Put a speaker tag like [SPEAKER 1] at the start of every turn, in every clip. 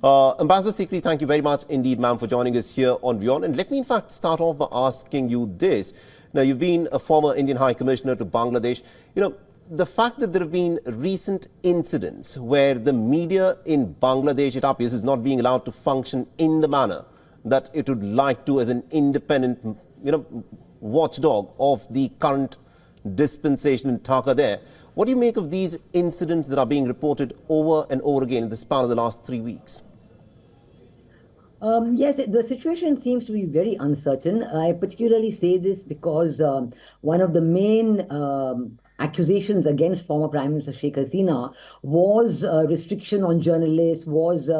[SPEAKER 1] Ambassador Sikri, thank you very much indeed, ma'am, for joining us here on WION. And let me in fact start off by asking you this. Now, you've been a former Indian High Commissioner to Bangladesh. The fact that there have been recent incidents where the media in Bangladesh, it appears, is not being allowed to function in the manner that it would like to as an independent, watchdog of the current dispensation in Dhaka there. What do you make of these incidents that are being reported over and over again in the span of the last 3 weeks?
[SPEAKER 2] Yes, the situation seems to be very uncertain. I particularly say this because one of the main accusations against former Prime Minister Sheikh Hasina was restriction on journalists, was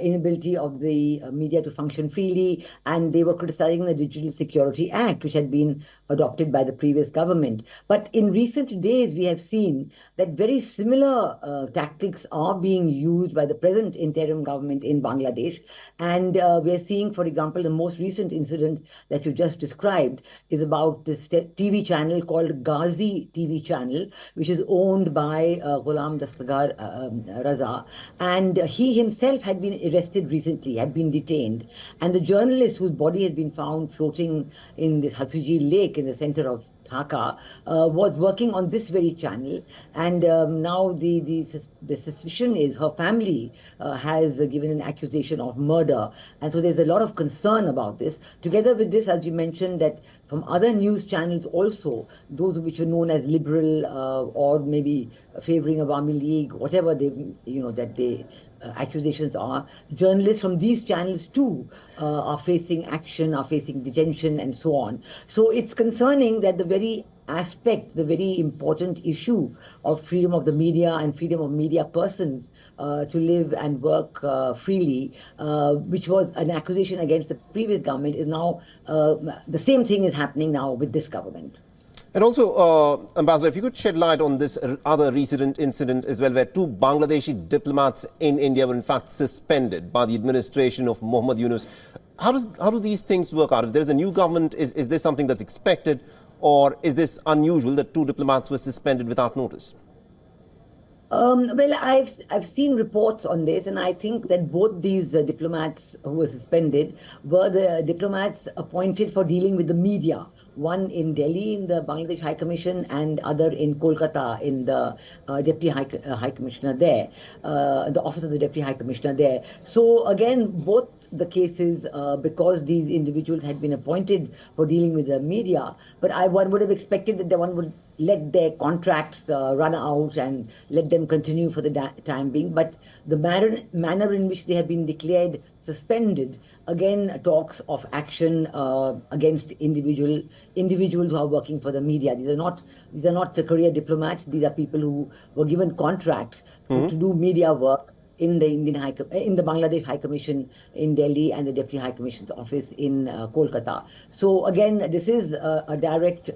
[SPEAKER 2] inability of the media to function freely, and they were criticizing the Digital Security Act, which had been adopted by the previous government. But in recent days, we have seen that very similar tactics are being used by the present interim government in Bangladesh. And we are seeing, for example, the most recent incident that you just described is about this TV channel called Ghazi TV channel, which is owned by Ghulam Dastagar Raza. And he himself had been arrested recently, had been detained. And the journalist whose body has been found floating in this Hatirjheel Lake in the center of Dhaka was working on this very channel, and now the suspicion is her family has given an accusation of murder, and so there's a lot of concern about this. Together with this, as you mentioned, that from other news channels also, those which are known as liberal or maybe favoring Awami League, whatever they accusations are, journalists from these channels too are facing action, are facing detention, and so on. So it's concerning that the very important issue of freedom of the media and freedom of media persons to live and work freely, which was an accusation against the previous government, is now the same thing is happening now with this government.
[SPEAKER 1] And also, Ambassador, if you could shed light on this other recent incident as well, where 2 Bangladeshi diplomats in India were in fact suspended by the administration of Mohammad Yunus. How do these things work out? If there is a new government, is this something that's expected, or is this unusual that 2 diplomats were suspended without notice?
[SPEAKER 2] Well, I've seen reports on this, and I think that both these diplomats who were suspended were the diplomats appointed for dealing with the media. One in Delhi in the Bangladesh High Commission, and other in Kolkata in the Deputy High Commissioner there, the Office of the Deputy High Commissioner there. So again, both the cases, because these individuals had been appointed for dealing with the media, but one would have expected that one would let their contracts run out and let them continue for the time being. But the manner in which they have been declared suspended again talks of action against individuals who are working for the media. These are not career diplomats. These are people who were given contracts to do media work in the Bangladesh High Commission in Delhi and the Deputy High Commission's office in Kolkata. So again, this is a direct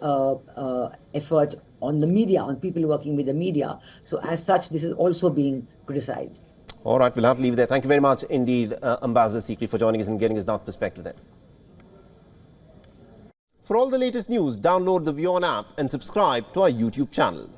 [SPEAKER 2] effort on the media, on people working with the media. So as such, this is also being criticized.
[SPEAKER 1] All right, we'll have to leave it there. Thank you very much indeed, Ambassador Sikri, for joining us and getting us that perspective there. For all the latest news, download the WION app and subscribe to our YouTube channel.